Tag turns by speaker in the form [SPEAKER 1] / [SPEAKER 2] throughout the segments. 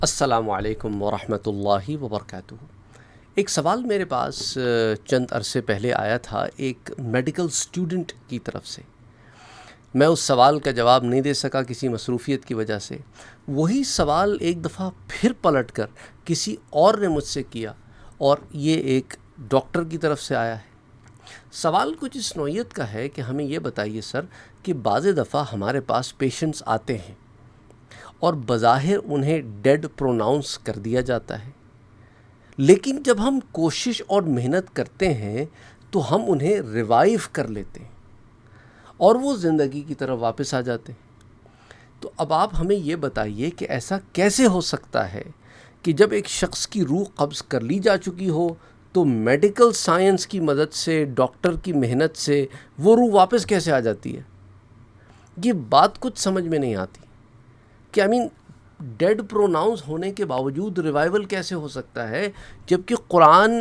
[SPEAKER 1] السلام علیکم ورحمۃ اللہ وبرکاتہ۔ ایک سوال میرے پاس چند عرصے پہلے آیا تھا ایک میڈیکل اسٹوڈنٹ کی طرف سے۔ میں اس سوال کا جواب نہیں دے سکا کسی مصروفیت کی وجہ سے۔ وہی سوال ایک دفعہ پھر پلٹ کر کسی اور نے مجھ سے کیا، اور یہ ایک ڈاکٹر کی طرف سے آیا ہے۔ سوال کچھ اس نوعیت کا ہے کہ ہمیں یہ بتائیے سر کہ بعض دفعہ ہمارے پاس پیشنٹس آتے ہیں اور بظاہر انہیں ڈیڈ پروناؤنس کر دیا جاتا ہے، لیکن جب ہم کوشش اور محنت کرتے ہیں تو ہم انہیں ریوائیو کر لیتے ہیں اور وہ زندگی کی طرف واپس آ جاتے ہیں۔ تو اب آپ ہمیں یہ بتائیے کہ ایسا کیسے ہو سکتا ہے کہ جب ایک شخص کی روح قبض کر لی جا چکی ہو تو میڈیکل سائنس کی مدد سے، ڈاکٹر کی محنت سے وہ روح واپس کیسے آ جاتی ہے؟ یہ بات کچھ سمجھ میں نہیں آتی کہ ڈیڈ پروناؤنس ہونے کے باوجود ریوائیول کیسے ہو سکتا ہے، جبکہ قرآن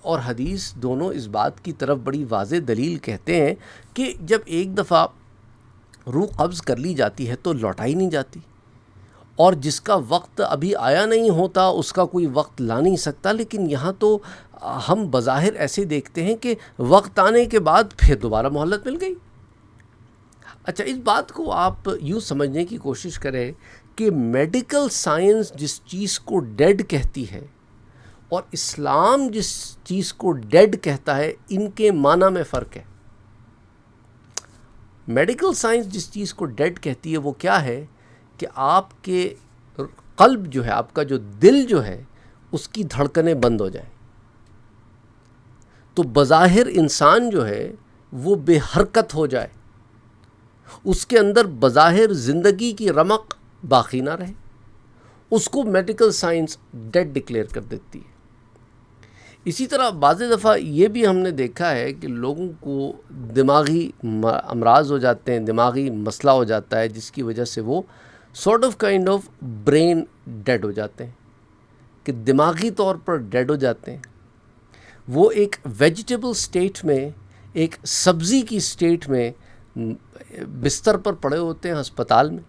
[SPEAKER 1] اور حدیث دونوں اس بات کی طرف بڑی واضح دلیل کہتے ہیں کہ جب ایک دفعہ روح قبض کر لی جاتی ہے تو لوٹائی نہیں جاتی، اور جس کا وقت ابھی آیا نہیں ہوتا اس کا کوئی وقت لا نہیں سکتا۔ لیکن یہاں تو ہم بظاہر ایسے دیکھتے ہیں کہ وقت آنے کے بعد پھر دوبارہ مہلت مل گئی۔ اچھا، اس بات کو آپ یوں سمجھنے کی کوشش کریں کہ میڈیکل سائنس جس چیز کو ڈیڈ کہتی ہے اور اسلام جس چیز کو ڈیڈ کہتا ہے، ان کے معنی میں فرق ہے۔ میڈیکل سائنس جس چیز کو ڈیڈ کہتی ہے وہ کیا ہے کہ آپ کے قلب جو ہے، آپ کا جو دل جو ہے، اس کی دھڑکنیں بند ہو جائیں، تو بظاہر انسان جو ہے وہ بے حرکت ہو جائے، اس کے اندر بظاہر زندگی کی رمق باقی نہ رہے، اس کو میڈیکل سائنس ڈیڈ ڈکلیئر کر دیتی ہے۔ اسی طرح بعض دفعہ یہ بھی ہم نے دیکھا ہے کہ لوگوں کو دماغی امراض ہو جاتے ہیں، دماغی مسئلہ ہو جاتا ہے، جس کی وجہ سے وہ کائنڈ آف برین ڈیڈ ہو جاتے ہیں، کہ دماغی طور پر ڈیڈ ہو جاتے ہیں۔ وہ ایک ویجیٹیبل سٹیٹ میں، ایک سبزی کی سٹیٹ میں بستر پر پڑے ہوتے ہیں ہسپتال میں،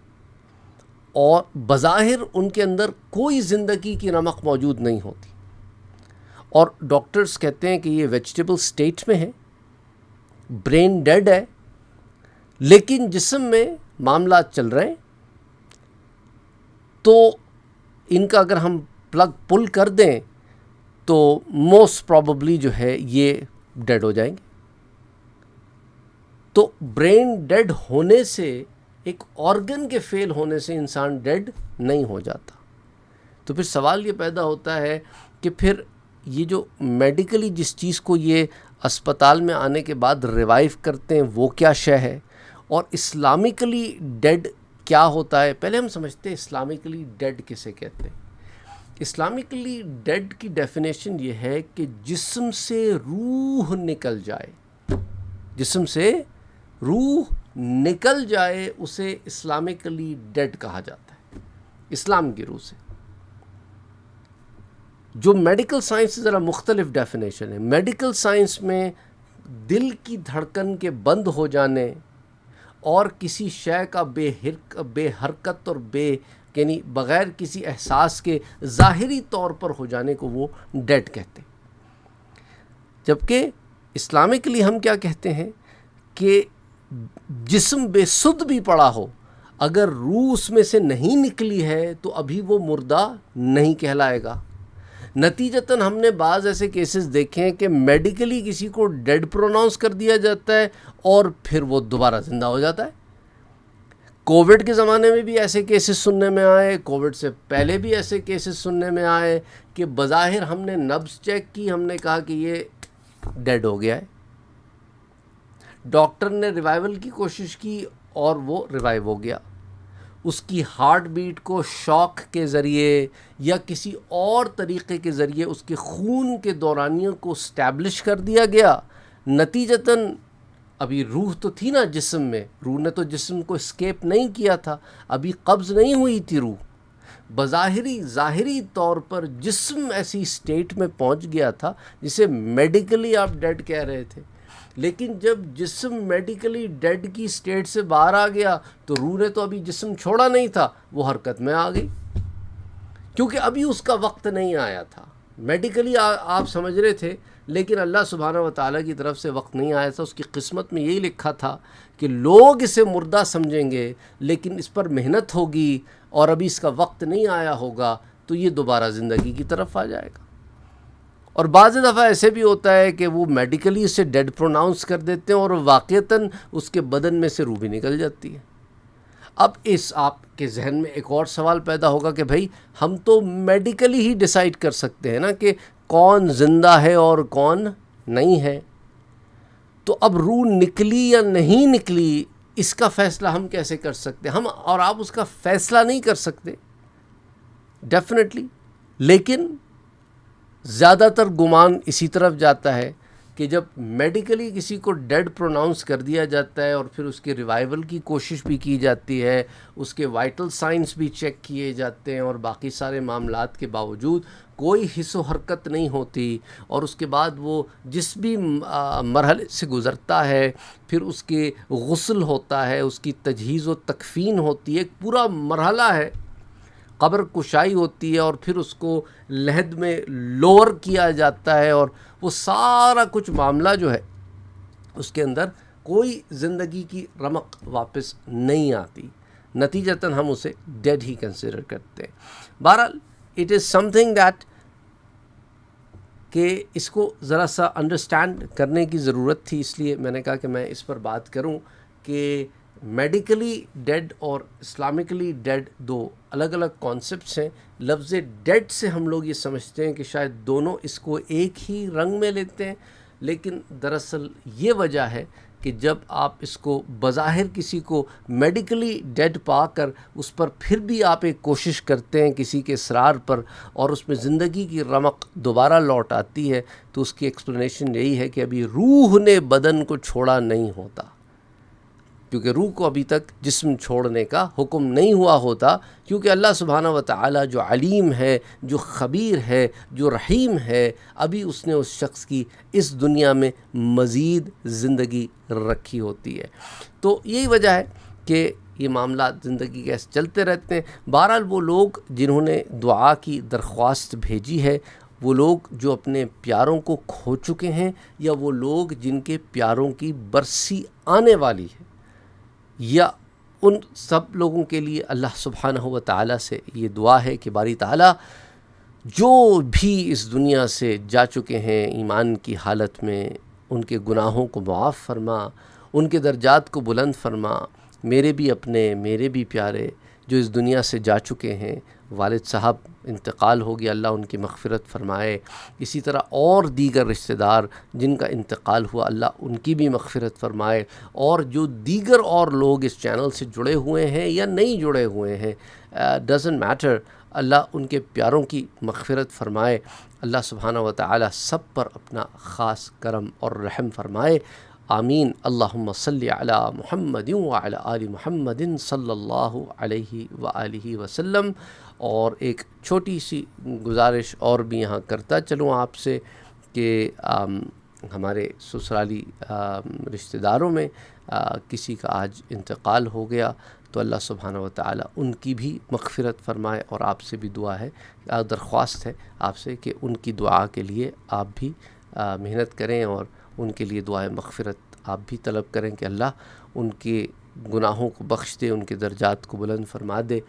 [SPEAKER 1] اور بظاہر ان کے اندر کوئی زندگی کی رمق موجود نہیں ہوتی، اور ڈاکٹرز کہتے ہیں کہ یہ ویجیٹیبل سٹیٹ میں ہے، برین ڈیڈ ہے، لیکن جسم میں معاملات چل رہے ہیں۔ تو ان کا اگر ہم پلگ پل کر دیں تو موسٹ پروبیبلی جو ہے یہ ڈیڈ ہو جائیں گے۔ تو برین ڈیڈ ہونے سے، ایک آرگن کے فیل ہونے سے انسان ڈیڈ نہیں ہو جاتا۔ تو پھر سوال یہ پیدا ہوتا ہے کہ پھر یہ جو میڈیکلی جس چیز کو یہ اسپتال میں آنے کے بعد ریوائیو کرتے ہیں وہ کیا شے ہے، اور اسلامکلی ڈیڈ کیا ہوتا ہے؟ پہلے ہم سمجھتے ہیں اسلامکلی ڈیڈ کسے کہتے ہیں۔ اسلامکلی ڈیڈ کی ڈیفینیشن یہ ہے کہ جسم سے روح نکل جائے، جسم سے روح نکل جائے، اسے اسلامکلی ڈیڈ کہا جاتا ہے، اسلام کی روح سے۔ جو میڈیکل سائنس سے ذرا مختلف ڈیفینیشن ہے۔ میڈیکل سائنس میں دل کی دھڑکن کے بند ہو جانے اور کسی شے کا بے حرکت اور یعنی بغیر کسی احساس کے ظاہری طور پر ہو جانے کو وہ ڈیڈ کہتے ہیں۔ جبکہ اسلامکلی ہم کیا کہتے ہیں کہ جسم بے سدھ بھی پڑا ہو، اگر روح اس میں سے نہیں نکلی ہے تو ابھی وہ مردہ نہیں کہلائے گا۔ نتیجتاً ہم نے بعض ایسے کیسز دیکھے ہیں کہ میڈیکلی کسی کو ڈیڈ پروناؤنس کر دیا جاتا ہے اور پھر وہ دوبارہ زندہ ہو جاتا ہے۔ کووڈ کے زمانے میں بھی ایسے کیسز سننے میں آئے، کووڈ سے پہلے بھی ایسے کیسز سننے میں آئے کہ بظاہر ہم نے نبض چیک کی، ہم نے کہا کہ یہ ڈیڈ ہو گیا ہے، ڈاکٹر نے ریوائیول کی کوشش کی اور وہ ریوائیو ہو گیا۔ اس کی ہارٹ بیٹ کو شاک کے ذریعے یا کسی اور طریقے کے ذریعے اس کے خون کے دورانیوں کو اسٹیبلش کر دیا گیا۔ نتیجتاً ابھی روح تو تھی نا جسم میں، روح نے تو جسم کو اسکیپ نہیں کیا تھا، ابھی قبض نہیں ہوئی تھی روح، ظاہری طور پر جسم ایسی اسٹیٹ میں پہنچ گیا تھا جسے میڈیکلی آپ ڈیڈ کہہ رہے تھے۔ لیکن جب جسم میڈیکلی ڈیڈ کی اسٹیٹ سے باہر آ گیا تو روح نے تو ابھی جسم چھوڑا نہیں تھا، وہ حرکت میں آ گئی۔ کیونکہ ابھی اس کا وقت نہیں آیا تھا. میڈیکلی آپ سمجھ رہے تھے، لیکن اللہ سبحانہ و تعالیٰ کی طرف سے وقت نہیں آیا تھا. اس کی قسمت میں یہی لکھا تھا کہ لوگ اسے مردہ سمجھیں گے، لیکن اس پر محنت ہوگی اور ابھی اس کا وقت نہیں آیا ہوگا تو یہ دوبارہ زندگی کی طرف آ جائے گا. اور بعض دفعہ ایسے بھی ہوتا ہے کہ وہ میڈیکلی اسے ڈیڈ پروناؤنس کر دیتے ہیں اور واقعتاً اس کے بدن میں سے روح بھی نکل جاتی ہے. اب اس آپ کے ذہن میں ایک اور سوال پیدا ہوگا کہ بھائی ہم تو میڈیکلی ہی ڈیسائیڈ کر سکتے ہیں نا کہ کون زندہ ہے اور کون نہیں ہے، تو اب روح نکلی یا نہیں نکلی اس کا فیصلہ ہم کیسے کر سکتے ہیں؟ ہم اور آپ اس کا فیصلہ نہیں کر سکتے ڈیفینیٹلی، لیکن زیادہ تر گمان اسی طرف جاتا ہے کہ جب میڈیکلی کسی کو ڈیڈ پروناؤنس کر دیا جاتا ہے اور پھر اس کے ریوائیول کی کوشش بھی کی جاتی ہے، اس کے وائٹل سائنس بھی چیک کیے جاتے ہیں اور باقی سارے معاملات کے باوجود کوئی حس و حرکت نہیں ہوتی، اور اس کے بعد وہ جس بھی مرحلے سے گزرتا ہے پھر اس کے غسل ہوتا ہے، اس کی تجہیز و تکفین ہوتی ہے، ایک پورا مرحلہ ہے، قبر کشائی ہوتی ہے اور پھر اس کو لحد میں لوور کیا جاتا ہے، اور وہ سارا کچھ معاملہ جو ہے اس کے اندر کوئی زندگی کی رمق واپس نہیں آتی. نتیجتاً ہم اسے ڈیڈ ہی کنسیڈر کرتے ہیں. بہرحال it is some thing that کہ اس کو ذرا سا انڈرسٹینڈ کرنے کی ضرورت تھی، اس لیے میں نے کہا کہ میں اس پر بات کروں کہ میڈیکلی ڈیڈ اور اسلامکلی ڈیڈ دو الگ الگ کانسیپٹس ہیں. لفظ ڈیڈ سے ہم لوگ یہ سمجھتے ہیں کہ شاید دونوں اس کو ایک ہی رنگ میں لیتے ہیں، لیکن دراصل یہ وجہ ہے کہ جب آپ اس کو بظاہر کسی کو میڈیکلی ڈیڈ پا کر اس پر پھر بھی آپ ایک کوشش کرتے ہیں کسی کے اصرار پر اور اس میں زندگی کی رمق دوبارہ لوٹ آتی ہے، تو اس کی ایکسپلینیشن یہی ہے کہ ابھی روح نے بدن کو چھوڑا نہیں ہوتا، کیونکہ روح کو ابھی تک جسم چھوڑنے کا حکم نہیں ہوا ہوتا، کیونکہ اللہ سبحانہ و تعالیٰ جو علیم ہے، جو خبیر ہے، جو رحیم ہے، ابھی اس نے اس شخص کی اس دنیا میں مزید زندگی رکھی ہوتی ہے. تو یہی وجہ ہے کہ یہ معاملات زندگی کے چلتے رہتے ہیں. بہرحال وہ لوگ جنہوں نے دعا کی درخواست بھیجی ہے، وہ لوگ جو اپنے پیاروں کو کھو چکے ہیں، یا وہ لوگ جن کے پیاروں کی برسی آنے والی ہے، یا ان سب لوگوں کے لیے اللہ سبحانہ و تعالیٰ سے یہ دعا ہے کہ باری تعالیٰ جو بھی اس دنیا سے جا چکے ہیں ایمان کی حالت میں، ان کے گناہوں کو معاف فرما، ان کے درجات کو بلند فرما. میرے بھی اپنے، میرے بھی پیارے جو اس دنیا سے جا چکے ہیں، والد صاحب انتقال ہو گیا، اللہ ان کی مغفرت فرمائے. اسی طرح اور دیگر رشتہ دار جن کا انتقال ہوا، اللہ ان کی بھی مغفرت فرمائے. اور جو دیگر اور لوگ اس چینل سے جڑے ہوئے ہیں یا نہیں جڑے ہوئے ہیں، ڈزنٹ میٹر، اللہ ان کے پیاروں کی مغفرت فرمائے. اللہ سبحانہ و تعالی سب پر اپنا خاص کرم اور رحم فرمائے. آمین. اللہم صلی علی محمد وعلی آل محمد صلی اللہ علیہ وآلہ وسلم. اور ایک چھوٹی سی گزارش اور بھی یہاں کرتا چلوں آپ سے کہ ہمارے سسرالی رشتہ داروں میں کسی کا آج انتقال ہو گیا، تو اللہ سبحانہ و تعالی ان کی بھی مغفرت فرمائے. اور آپ سے بھی دعا ہے، درخواست ہے آپ سے کہ ان کی دعا کے لیے آپ بھی محنت کریں اور ان کے لیے دعائے مغفرت آپ بھی طلب کریں کہ اللہ ان کے گناہوں کو بخش دے، ان کے درجات کو بلند فرما دے.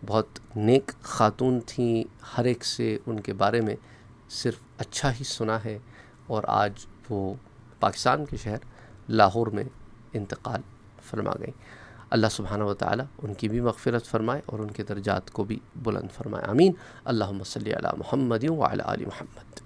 [SPEAKER 1] بہت نیک خاتون تھیں، ہر ایک سے ان کے بارے میں صرف اچھا ہی سنا ہے، اور آج وہ پاکستان کے شہر لاہور میں انتقال فرما گئیں. اللہ سبحانہ و تعالی ان کی بھی مغفرت فرمائے اور ان کے درجات کو بھی بلند فرمائے. آمین. اللہم صلی علی محمد وعلی آل محمد.